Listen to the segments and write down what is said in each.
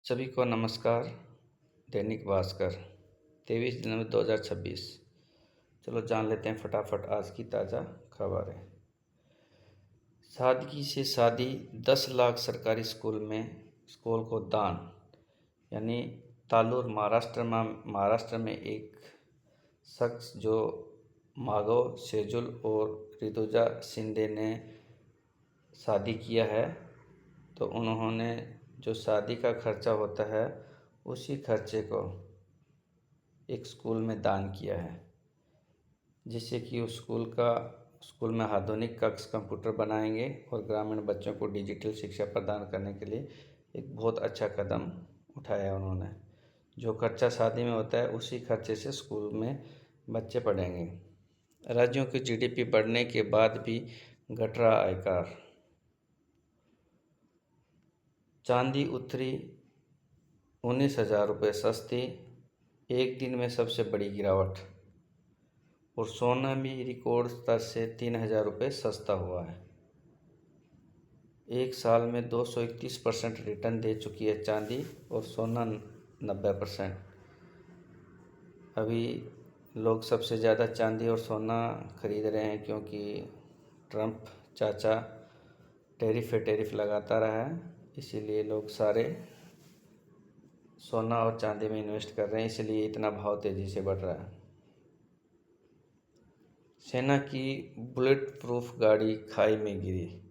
सभी को नमस्कार। दैनिक भास्कर 23 जनवरी 2026। चलो जान लेते हैं फटाफट आज की ताज़ा खबरें। सादगी से शादी 10 लाख सरकारी स्कूल को दान। यानी तालूर महाराष्ट्र में एक शख्स जो माधव सेजुल और ऋतुजा शिंदे ने शादी किया है, तो उन्होंने जो शादी का खर्चा होता है उसी खर्चे को एक स्कूल में दान किया है, जिससे कि उस स्कूल में आधुनिक कक्ष कंप्यूटर बनाएंगे और ग्रामीण बच्चों को डिजिटल शिक्षा प्रदान करने के लिए एक बहुत अच्छा कदम उठाया है उन्होंने। जो खर्चा शादी में होता है उसी खर्चे से स्कूल में बच्चे पढ़ेंगे। राज्यों की जीडीपी बढ़ने के बाद भी घट रहा आयकर। चांदी उतरी 19,000 रुपये सस्ती, एक दिन में सबसे बड़ी गिरावट। और सोना भी रिकॉर्ड स्तर से 3,000 रुपये सस्ता हुआ है। एक साल में 231% रिटर्न दे चुकी है चांदी और सोना 90%। अभी लोग सबसे ज़्यादा चांदी और सोना खरीद रहे हैं क्योंकि ट्रंप चाचा टैरिफ लगाता रहा है, इसीलिए लोग सारे सोना और चांदी में इन्वेस्ट कर रहे हैं, इसलिए इतना भाव तेज़ी से बढ़ रहा है। सेना की बुलेट प्रूफ गाड़ी खाई में गिरी,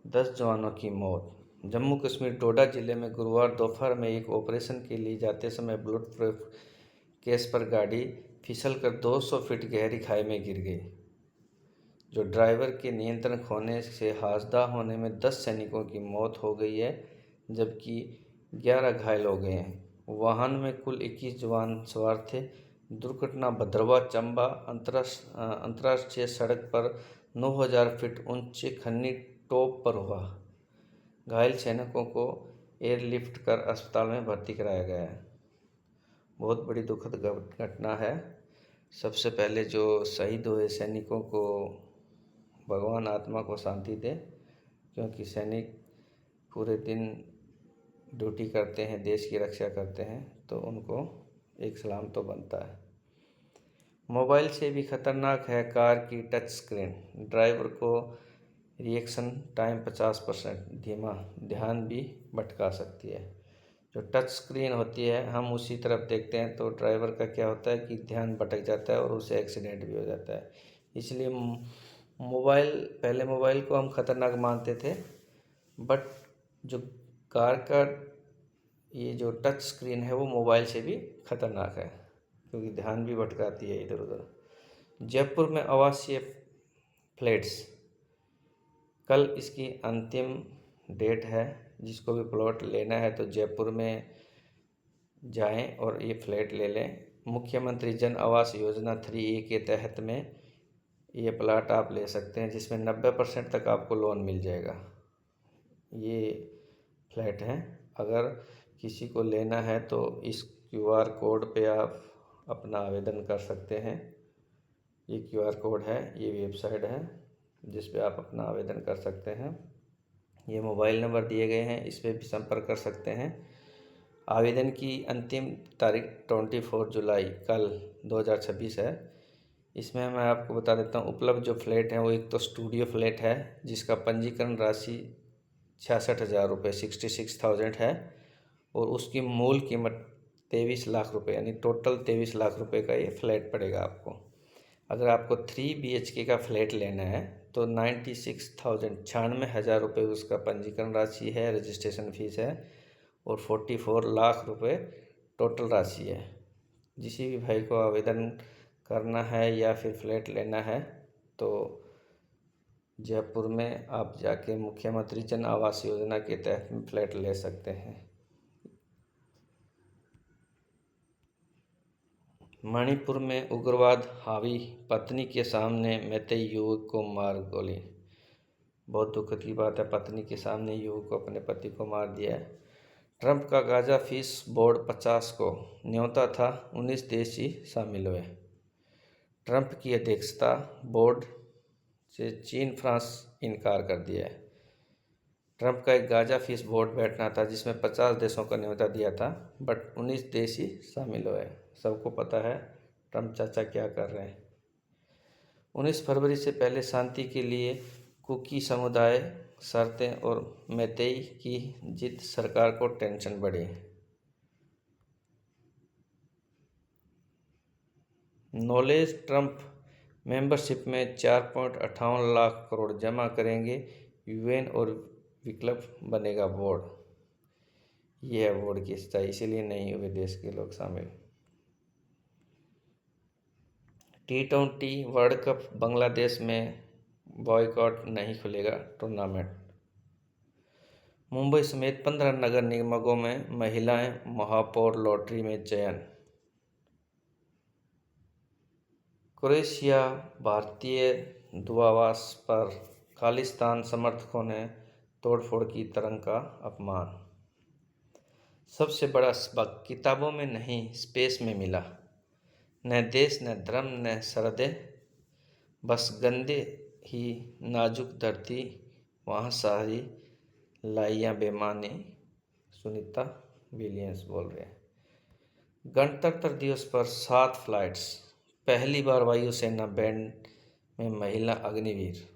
10 जवानों की मौत। जम्मू कश्मीर डोडा जिले में गुरुवार दोपहर में एक ऑपरेशन के लिए जाते समय बुलेट प्रूफ केस पर गाड़ी फिसलकर 200 फीट गहरी खाई में गिर गई। जो ड्राइवर के नियंत्रण खोने से हादसा होने में 10 सैनिकों की मौत हो गई है, जबकि 11 घायल हो गए हैं। वाहन में कुल 21 जवान सवार थे। दुर्घटना भद्रवाह चंबा अंतर्राष्ट्रीय सड़क पर 9,000 फीट ऊंचे खन्नी टॉप पर हुआ। घायल सैनिकों को एयरलिफ्ट कर अस्पताल में भर्ती कराया गया है। बहुत बड़ी दुखद घटना है। सबसे पहले जो शहीद हुए सैनिकों को भगवान आत्मा को शांति दे, क्योंकि सैनिक पूरे दिन ड्यूटी करते हैं, देश की रक्षा करते हैं, तो उनको एक सलाम तो बनता है। मोबाइल से भी खतरनाक है कार की टच स्क्रीन। ड्राइवर को रिएक्शन टाइम 50% धीमा, ध्यान भी भटका सकती है। जो टच स्क्रीन होती है, हम उसी तरफ देखते हैं तो ड्राइवर का क्या होता है कि ध्यान भटक जाता है और उसे एक्सीडेंट भी हो जाता है। इसलिए पहले मोबाइल को हम खतरनाक मानते थे, बट जो कार का ये जो टच स्क्रीन है वो मोबाइल से भी खतरनाक है, क्योंकि ध्यान भी भटकाती है इधर उधर। जयपुर में आवासीय फ्लैट्स, कल इसकी अंतिम डेट है। जिसको भी प्लॉट लेना है तो जयपुर में जाएं और ये फ्लैट ले लें। मुख्यमंत्री जन आवास योजना 3A के तहत में ये प्लाट आप ले सकते हैं, जिसमें 90% तक आपको लोन मिल जाएगा। ये फ्लैट हैं। अगर किसी को लेना है तो इस QR कोड पे आप अपना आवेदन कर सकते हैं। ये QR कोड है, ये वेबसाइट है जिस पे आप अपना आवेदन कर सकते हैं। ये मोबाइल नंबर दिए गए हैं, इस पे भी संपर्क कर सकते हैं। आवेदन की अंतिम तारीख 24 जुलाई कल 2026 है। इसमें मैं आपको बता देता हूँ, उपलब्ध जो फ्लैट हैं वो एक तो स्टूडियो फ्लैट है, जिसका पंजीकरण राशि 66,000 रुपये 66,000 है, और उसकी मूल कीमत 23 लाख रुपये, यानी टोटल 23 लाख रुपये का ये फ्लैट पड़ेगा आपको। अगर आपको 3 BHK का फ्लैट लेना है तो 96,000 रुपये उसका पंजीकरण राशि है, रजिस्ट्रेशन फीस है, और 44 लाख रुपये टोटल राशि है। जिसी भी भाई को आवेदन करना है या फिर फ्लैट लेना है तो जयपुर में आप जाके मुख्यमंत्री जन आवास योजना के तहत में फ्लैट ले सकते हैं। मणिपुर में उग्रवाद हावी, पत्नी के सामने मैतेई युवक को मार गोली। बहुत दुखद की बात है, पत्नी के सामने युवक को अपने पति को मार दिया है। ट्रंप का गाजा फीस बोर्ड 50 को न्योता था, 19 देश ही शामिल हुए। ट्रंप की अध्यक्षता बोर्ड से चीन फ्रांस इनकार कर दिया है। ट्रंप का एक गाजा फीस बोर्ड बैठना था जिसमें 50 देशों का न्योता दिया था, बट 19 देश ही शामिल हुए। सबको पता है ट्रंप चाचा क्या कर रहे हैं। 19 फरवरी से पहले शांति के लिए कुकी समुदाय शर्तें और मैतेई की जिद, सरकार को टेंशन बढ़ी। नॉलेज ट्रंप मेंबरशिप में 4.58 लाख करोड़ जमा करेंगे यूएन और विकल्प बनेगा बोर्ड। यह है बोर्ड की सच्चाई, इसीलिए नहीं हुए देश के लोग शामिल। T20 वर्ल्ड कप बांग्लादेश में बॉयकॉट, नहीं खुलेगा टूर्नामेंट। मुंबई समेत 15 नगर निगमों में महिलाएं महापौर लॉटरी में चयन। क्रोएशिया भारतीय दूतावास पर खालिस्तान समर्थकों ने तोड़फोड़ की, तरंग का अपमान। सबसे बड़ा सबक किताबों में नहीं स्पेस में मिला। न देश न धर्म न सरहदें, बस गंदे ही नाजुक धरती, वहाँ सारी लाइयाँ बेमानी। सुनीता विलियम्स बोल रहे हैं। गणतंत्र दिवस पर 7 फ्लाइट्स, पहली बार वायुसेना बैंड में महिला अग्निवीर।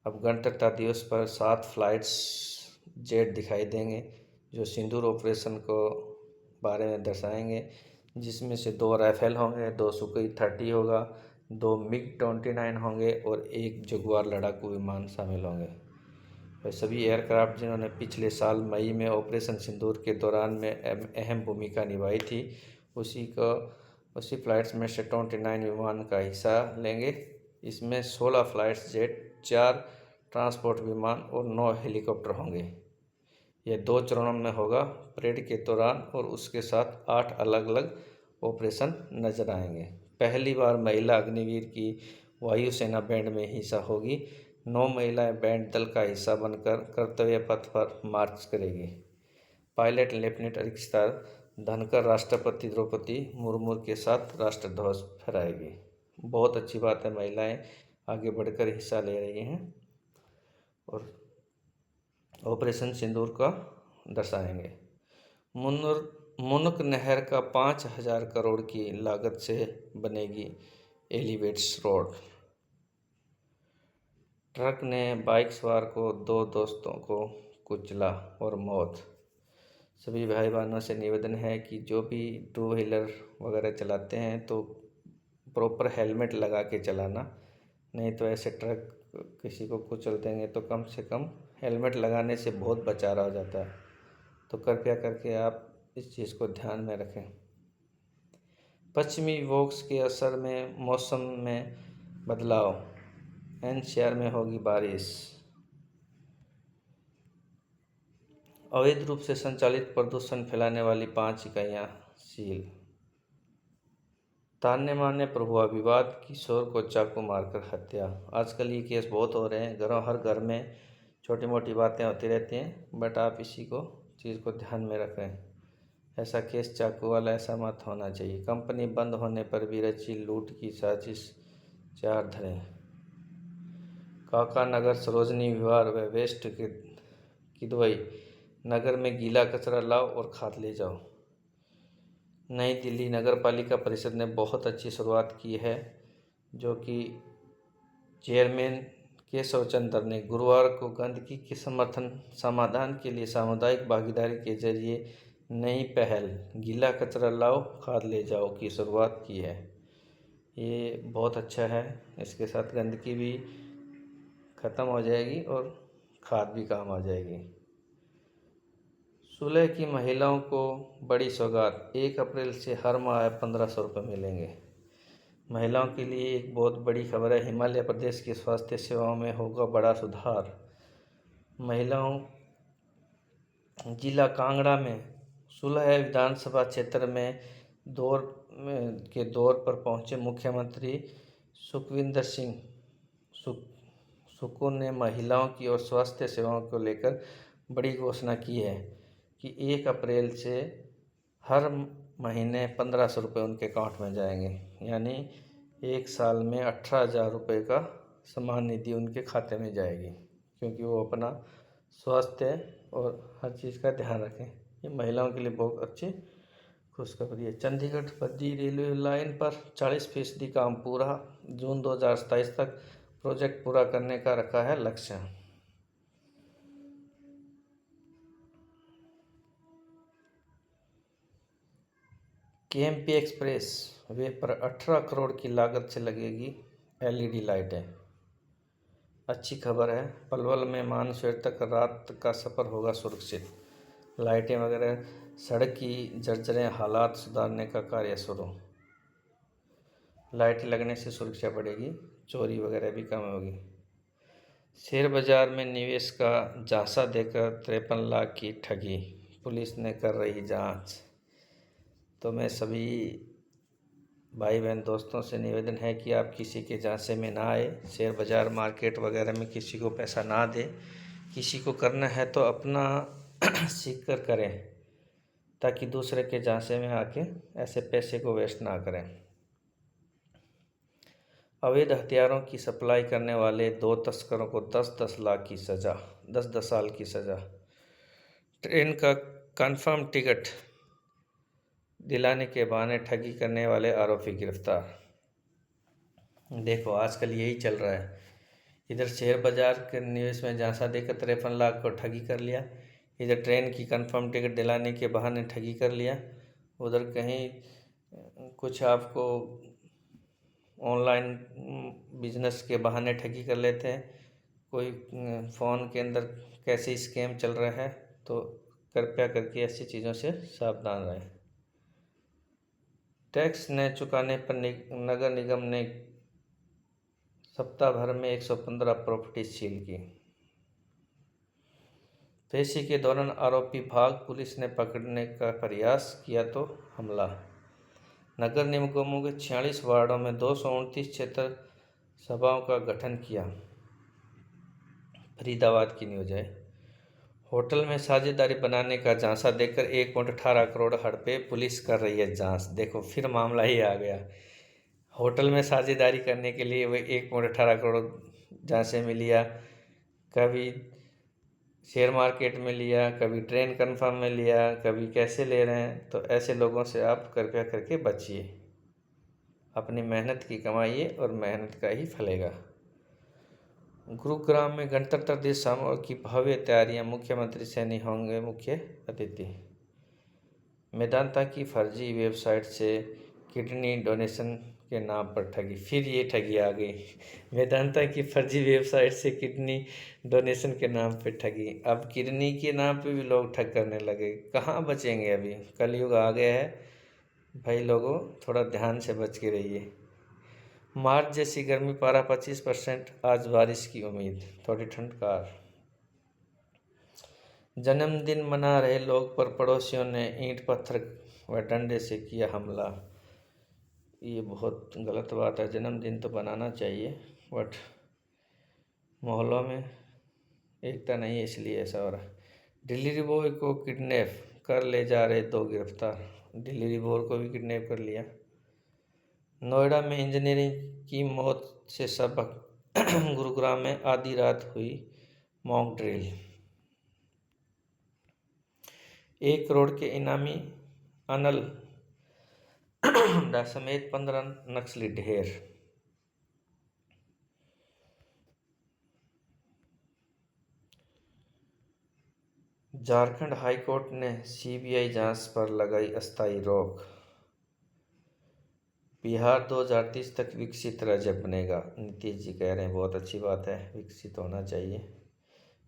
अब गणतंत्र दिवस पर 7 फ्लाइट्स जेट दिखाई देंगे जो सिंदूर ऑपरेशन को बारे में दर्शाएंगे, जिसमें से 2 राइफल होंगे, 2 सुकोई 30 होगा, 2 MiG-29 होंगे और 1 जगुआर लड़ाकू विमान शामिल होंगे। वह सभी एयरक्राफ्ट जिन्होंने पिछले साल मई में ऑपरेशन सिंदूर के दौरान में अहम भूमिका निभाई थी, उसी फ्लाइट्स में से 29 विमान का हिस्सा लेंगे। इसमें 16 फ्लाइट्स जेट, 4 ट्रांसपोर्ट विमान और 9 हेलीकॉप्टर होंगे। यह 2 चरणों में होगा, परेड के दौरान और उसके साथ 8 अलग अलग ऑपरेशन नजर आएंगे। पहली बार महिला अग्निवीर की वायुसेना बैंड में हिस्सा होगी। 9 महिलाएं बैंड दल का हिस्सा बनकर कर्तव्य पथ पर मार्च करेगी। पायलट लेफ्टिनेंट अरिजिता धनखड़ राष्ट्रपति द्रौपदी मुर्मू के साथ राष्ट्रध्वज फहराएगी। बहुत अच्छी बात है, महिलाएं आगे बढ़कर हिस्सा ले रही हैं और ऑपरेशन सिंदूर का दर्शाएंगे। मुनक नहर का 5,000 करोड़ की लागत से बनेगी एलिवेट्स रोड। ट्रक ने बाइक सवार को 2 दोस्तों को कुचला और मौत। सभी भाई बहनों से निवेदन है कि जो भी 2 व्हीलर वगैरह चलाते हैं तो प्रॉपर हेलमेट लगा के चलाना, नहीं तो ऐसे ट्रक किसी को कुचल देंगे तो कम से कम हेलमेट लगाने से बहुत बचाव हो जाता है। तो कृपया करके आप इस चीज़ को ध्यान में रखें। पश्चिमी विक्षोभ के असर में मौसम में बदलाव, एनसीआर में होगी बारिश। अवैध रूप से संचालित प्रदूषण फैलाने वाली 5 इकाइयाँ सील। तान्य मारने पर हुआ विवाद, किशोर को चाकू मारकर हत्या। आजकल ये केस बहुत हो रहे हैं, हर घर में छोटी मोटी बातें होती रहती हैं, बट आप इसी को चीज़ को ध्यान में रखें। ऐसा केस चाकू वाला ऐसा मत होना चाहिए। कंपनी बंद होने पर भी रची लूट की साजिश, 4 धरे। काका नगर सरोजनी विहार व वेस्ट किदवई नगर में गीला कचरा लाओ और खाद ले जाओ। नई दिल्ली नगर पालिका परिषद ने बहुत अच्छी शुरुआत की है, जो कि चेयरमैन केशव चंद्र ने गुरुवार को गंदगी के समाधान के लिए सामुदायिक भागीदारी के जरिए नई पहल गीला कचरा लाओ खाद ले जाओ की शुरुआत की है। ये बहुत अच्छा है, इसके साथ गंदगी भी ख़त्म हो जाएगी और खाद भी काम आ जाएगी। सुलह की महिलाओं को बड़ी सौगात, 1 अप्रैल से हर माह 1500 रुपये मिलेंगे। महिलाओं के लिए एक बहुत बड़ी खबर है, हिमाचल प्रदेश की स्वास्थ्य सेवाओं में होगा बड़ा सुधार। महिलाओं जिला कांगड़ा में सुलह विधानसभा क्षेत्र में दौर पर पहुंचे मुख्यमंत्री सुखविंदर सिंह सुक्खू ने महिलाओं की और स्वास्थ्य सेवाओं को लेकर बड़ी घोषणा की है कि 1 अप्रैल से हर महीने 1500 रुपये उनके अकाउंट में जाएंगे, यानी 1 साल में 18,000 रुपये का सम्मान निधि उनके खाते में जाएगी, क्योंकि वो अपना स्वास्थ्य और हर चीज़ का ध्यान रखें। ये महिलाओं के लिए बहुत अच्छी खुशखबरी है। चंडीगढ़ बद्दी रेलवे लाइन पर 40% काम पूरा, जून 2027 तक प्रोजेक्ट पूरा करने का रखा है लक्ष्य। केएमपी एक्सप्रेस वे पर 18 करोड़ की लागत से लगेगी एलईडी लाइटें। अच्छी खबर है। पलवल में मानसरोवर तक रात का सफ़र होगा सुरक्षित। लाइटें वगैरह, सड़क की जर्जरें हालात सुधारने का कार्य शुरू। लाइट लगने से सुरक्षा बढ़ेगी, चोरी वगैरह भी कम होगी। शेयर बाजार में निवेश का झांसा देकर 53 लाख की ठगी, पुलिस ने कर रही जांच। तो मैं सभी भाई बहन दोस्तों से निवेदन है कि आप किसी के झांसे में ना आए, शेयर बाज़ार मार्केट वगैरह में किसी को पैसा ना दें। किसी को करना है तो अपना सीख कर करें, ताकि दूसरे के झांसे में आके ऐसे पैसे को वेस्ट ना करें। अवैध हथियारों की सप्लाई करने वाले 2 तस्करों को 10-10 लाख की सज़ा, 10-10 साल की सज़ा। ट्रेन का कन्फर्म टिकट दिलाने के बहाने ठगी करने वाले आरोपी गिरफ्तार। देखो आजकल यही चल रहा है। इधर शेयर बाजार के निवेश में झांसा देकर 53 लाख को ठगी कर लिया, इधर ट्रेन की कंफर्म टिकट दिलाने के बहाने ठगी कर लिया, उधर कहीं कुछ आपको ऑनलाइन बिजनेस के बहाने ठगी कर लेते हैं। कोई फ़ोन के अंदर कैसे स्कैम चल रहा है, तो कृपया करके ऐसी चीज़ों से सावधान रहें। टैक्स न चुकाने पर नगर निगम ने सप्ताह भर में 115 प्रॉपर्टी सील की। पेशी के दौरान आरोपी भाग, पुलिस ने पकड़ने का प्रयास किया तो हमला। नगर निगमों के 46 वार्डों में 229 क्षेत्र सभाओं का गठन किया। फरीदाबाद की न्यूज है। होटल में साझेदारी बनाने का झांसा देकर 1.18 करोड़ हड़पे, पुलिस कर रही है जांच। देखो फिर मामला ही आ गया। होटल में साझेदारी करने के लिए वो 1.18 करोड़ झांसे में लिया, कभी शेयर मार्केट में लिया, कभी ट्रेन कन्फर्म में लिया, कभी कैसे ले रहे हैं। तो ऐसे लोगों से आप कृपया करके बचिए। अपनी मेहनत की कमाइए और मेहनत का ही फलेगा। गुरुग्राम में गणतंत्र दिवस समारोह की भव्य तैयारियां, मुख्यमंत्री सैनी होंगे मुख्य अतिथि। मेदांता की फर्जी वेबसाइट से किडनी डोनेशन के नाम पर ठगी। फिर ये ठगी आ गई। मेदांता की फर्जी वेबसाइट से किडनी डोनेशन के नाम पे ठगी। अब किडनी के नाम पे भी लोग ठग करने लगे। कहाँ बचेंगे? अभी कलयुग आ गया है भाई। लोगों थोड़ा ध्यान से बच के रहिए। मार्च जैसी गर्मी, पारा 25%, आज बारिश की उम्मीद, थोड़ी ठंडकार। जन्मदिन मना रहे लोग पर पड़ोसियों ने ईंट पत्थर व डंडे से किया हमला। ये बहुत गलत बात है। जन्मदिन तो बनाना चाहिए, बट मोहल्लों में एकता नहीं है, इसलिए ऐसा हो रहा है। डिलीवरी बॉय को किडनैप कर ले जा रहे 2 गिरफ्तार। डिलीवरी बॉय को भी किडनैप कर लिया। नोएडा में इंजीनियरिंग की मौत से सबक। गुरुग्राम में आधी रात हुई मॉक ड्रिल। 1 करोड़ के इनामी अनल समेत 15 नक्सली ढेर। झारखंड हाईकोर्ट ने सीबीआई जांच पर लगाई अस्थायी रोक। बिहार 2030 तक विकसित राज्य बनेगा, नीतीश जी कह रहे हैं। बहुत अच्छी बात है, विकसित होना चाहिए।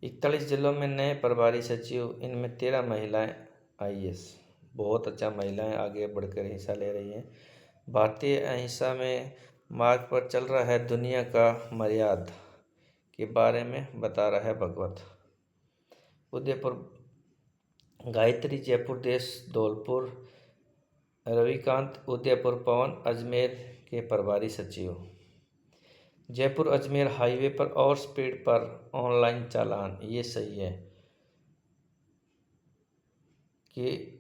41 जिलों में नए प्रभारी सचिव, इनमें 13 महिलाएं आईएएस। बहुत अच्छा, महिलाएं आगे बढ़कर हिस्सा ले रही हैं। भारतीय अहिंसा में मार्ग पर चल रहा है, दुनिया का मर्यादा के बारे में बता रहा है भगवत। उदयपुर गायत्री, जयपुर देश धौलपुर रविकांत, उदयपुर पवन अजमेर के प्रभारी सचिव। जयपुर अजमेर हाईवे पर और स्पीड पर ऑनलाइन चालान। ये सही है कि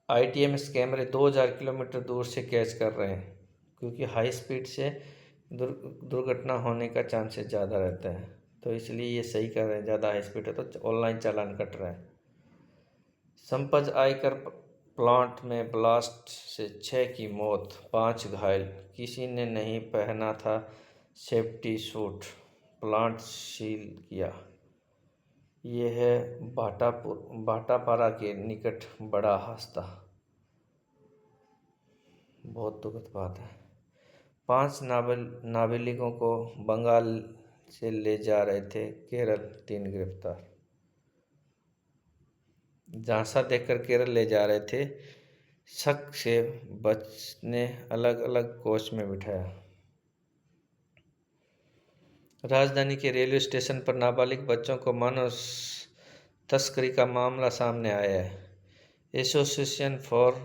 आईटीएमएस कैमरे 2000 किलोमीटर दूर से कैच कर रहे हैं, क्योंकि हाई स्पीड से दुर्घटना होने का चांसेस ज़्यादा रहता है। तो इसलिए ये सही कर रहे हैं, ज़्यादा हाई स्पीड है तो ऑनलाइन चालान कट रहा है। संपज आयकर प्लांट में ब्लास्ट से 6 की मौत, 5 घायल, किसी ने नहीं पहना था सेफ्टी सूट, प्लांट सील किया। ये है भाटापारा के निकट बड़ा हादसा। बहुत दुखद बात है। 5 नाबालिगों को बंगाल से ले जा रहे थे केरल, 3 गिरफ्तार। झांसा देकर केरल ले जा रहे थे, शक से बचने अलग अलग कोच में बिठाया। राजधानी के रेलवे स्टेशन पर नाबालिग बच्चों को मानव तस्करी का मामला सामने आया है। Association for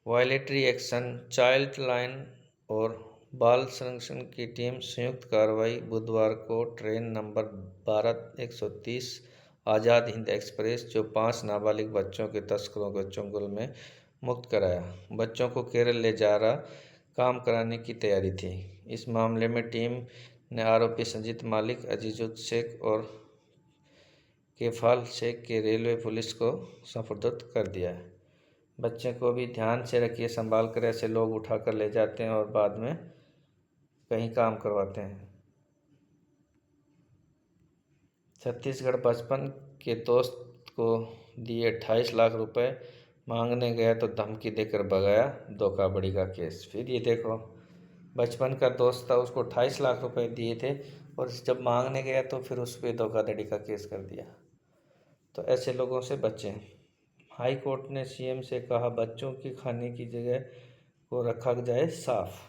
voluntary action, child line और बाल संरक्षण की टीम संयुक्त कार्रवाई बुधवार को train number 12-130 Azad Hind Express, जो 5 नाबालिग बच्चों के तस्करों को चंगुल में मुक्त कराया। बच्चों को केरल ले जा रहा काम कराने की तैयारी थी। इस मामले में टीम ने आरोपी संजीत मालिक, अजीजुद्दीन शेख और केफाल शेख के रेलवे पुलिस को सुपुर्द कर दिया है। बच्चे को भी ध्यान से रखिए, संभाल कर, ऐसे लोग उठा कर ले जाते हैं और बाद में कहीं काम करवाते हैं। छत्तीसगढ़ बचपन के दोस्त को दिए 28 लाख रुपए, मांगने गया तो धमकी देकर भगाया, धोखाधड़ी का केस। फिर ये देखो, बचपन का दोस्त था, उसको 28 लाख रुपए दिए थे और जब मांगने गया तो फिर उस पर धोखाधड़ी का केस कर दिया। तो ऐसे लोगों से बचें। हाई कोर्ट ने सीएम से कहा, बच्चों की खाने की जगह को रखा जाए साफ।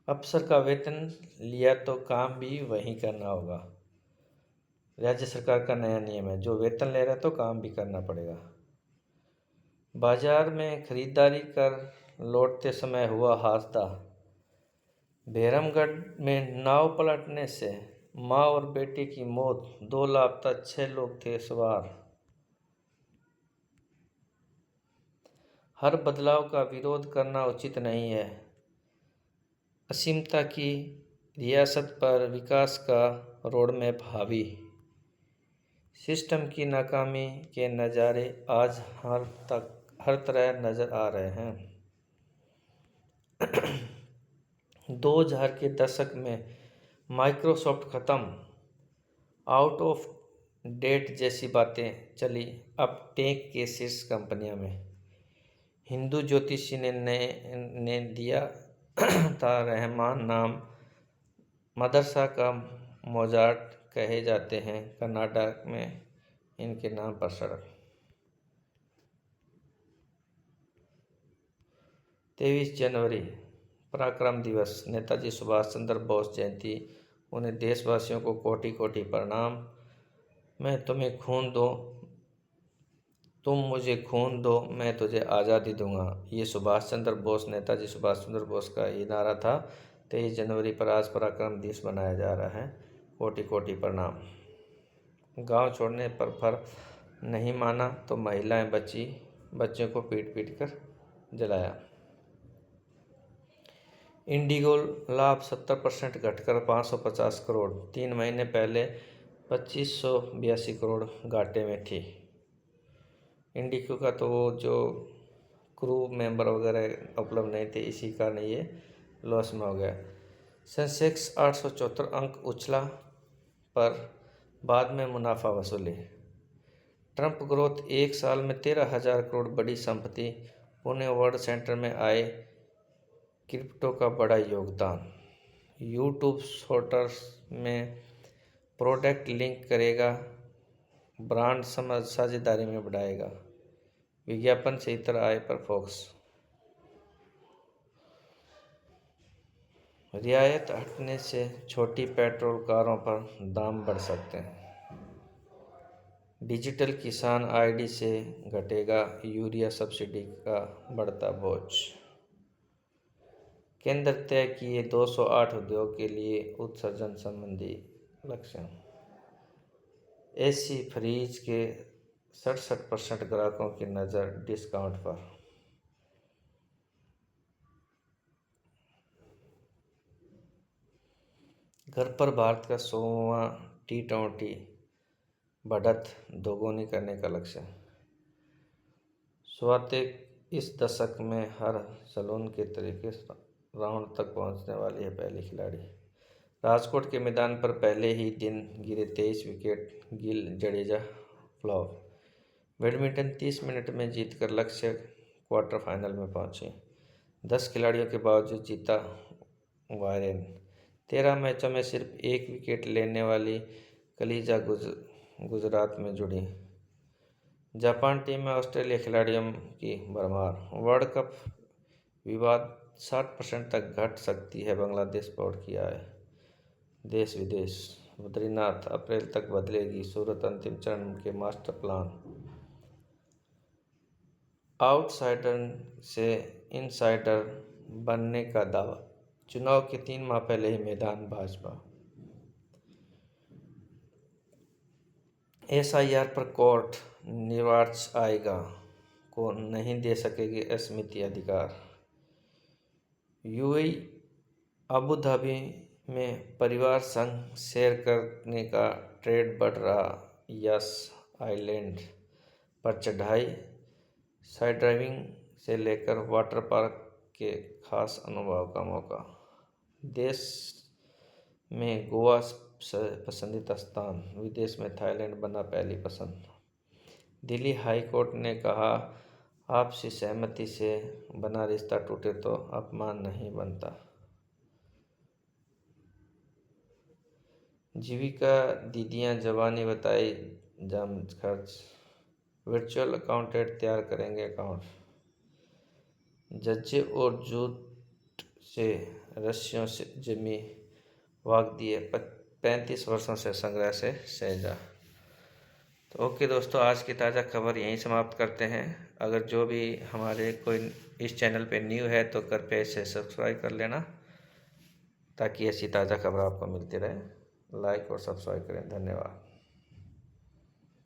अफसर का वेतन लिया तो काम भी वहीं करना होगा। राज्य सरकार का नया नियम है, जो वेतन ले रहा है तो काम भी करना पड़ेगा। बाजार में खरीदारी कर लौटते समय हुआ हादसा। भैरमगढ़ में नाव पलटने से मां और बेटे की मौत, 2 लापता, 6 लोग थे सवार। हर बदलाव का विरोध करना उचित नहीं है। असीमता की रियासत पर विकास का रोडमैप हावी। सिस्टम की नाकामी के नज़ारे आज हर तरह नज़र आ रहे हैं। 2000 के दशक में माइक्रोसॉफ्ट ख़त्म, आउट ऑफ डेट जैसी बातें चली, अब टेक के शीर्ष कंपनियों में। हिंदू ज्योतिषी ने दिया था रहमान नाम, मदरसा का मोजार्ट कहे जाते हैं, कर्नाटक में इनके नाम पर सड़क। 23 जनवरी पराक्रम दिवस, नेताजी सुभाष चंद्र बोस जयंती। उन्हें देशवासियों को कोटि कोटि प्रणाम। मैं तुम्हें खून दो, तुम मुझे खून दो, मैं तुझे आज़ादी दूंगा। ये सुभाष चंद्र बोस, नेताजी सुभाष चंद्र बोस का ये नारा था। 23 जनवरी पर आज पराक्रम दिवस मनाया जा रहा है। कोटि कोटि प्रणाम। गांव छोड़ने पर नहीं माना तो महिलाएं बची, बच्चों को पीट पीट कर जलाया। इंडिगो लाभ 70% घटकर 550 करोड़, 3 महीने पहले 2582 करोड़ घाटे में थी। इंडिगो का तो वो जो क्रू मेंबर वगैरह उपलब्ध नहीं थे, इसी कारण ये लॉस में हो गया। सेंसेक्स 874 अंक उछला पर बाद में मुनाफा वसूली। ट्रंप ग्रोथ, 1 साल में 13,000 करोड़ बड़ी संपत्ति। पुणे वर्ल्ड सेंटर में आए क्रिप्टो का बड़ा योगदान। यूट्यूब शॉर्ट्स में प्रोडक्ट लिंक करेगा, ब्रांड साझेदारी में बढ़ाएगा। विज्ञापन से इतर आय पर फोकस। रियायत हटने से छोटी पेट्रोल कारों पर दाम बढ़ सकते हैं। डिजिटल किसान आईडी से घटेगा यूरिया सब्सिडी का बढ़ता बोझ। केंद्र तय किए 208 उद्योग के लिए उत्सर्जन संबंधी लक्ष्य। एसी फ्रीज के 67% ग्राहकों की नज़र डिस्काउंट पर। घर पर भारत का 100वां T20 बढ़त दोगुनी करने का लक्ष्य। स्वातिक इस दशक में हर सलून के तरीके राउंड तक पहुंचने वाली है पहली खिलाड़ी। राजकोट के मैदान पर पहले ही दिन गिरे 23 wicket, Gill Jadeja flop. Badminton 30 minute में जीतकर लक्ष्य क्वार्टर फाइनल में पहुंची। 10 खिलाड़ियों के बावजूद जीता वायरेन। 13 मैचों में सिर्फ 1 विकेट लेने वाली कलिजा गुजरात में जुड़ी। जापान टीम में ऑस्ट्रेलिया खिलाड़ियों की भरमार। वर्ल्ड कप विवाद 60% तक घट सकती है बांग्लादेश बोर्ड की आय। देश विदेश। बद्रीनाथ अप्रैल तक बदलेगी सूरत, अंतिम चरण के मास्टर प्लान। आउटसाइडर से इनसाइडर बनने का दावा। चुनाव के 3 माह पहले ही मैदान भाजपा। SIR पर कोर्ट निवार्च आएगा को नहीं दे सकेगी अस्मिती अधिकार। UAE अबू धाबी में परिवार संग शेयर करने का ट्रेंड बढ़ रहा। यस आइलैंड पर चढ़ाई, साइड ड्राइविंग से लेकर वाटर पार्क के खास अनुभव का मौका। देश में गोवा पसंदीदा स्थान, विदेश में थाईलैंड बना पहली पसंद। दिल्ली हाई कोर्ट ने कहा, आपसी सहमति से बना रिश्ता टूटे तो अपमान नहीं बनता। जीविका दीदियां जवानी बताई जम खर्च। वर्चुअल अकाउंटेंट तैयार करेंगे अकाउंट। जज्जे और जूट से रस्सियों से जमी वाक दिए 35 वर्षों से संग्रह से सहेजा। तो ओके दोस्तों, आज की ताज़ा खबर यहीं समाप्त करते हैं। अगर जो भी हमारे कोई इस चैनल पे न्यू है तो कृपया इसे सब्सक्राइब कर लेना, ताकि ऐसी ताज़ा खबर आपको मिलती रहे। लाइक और सब्सक्राइब करें। धन्यवाद।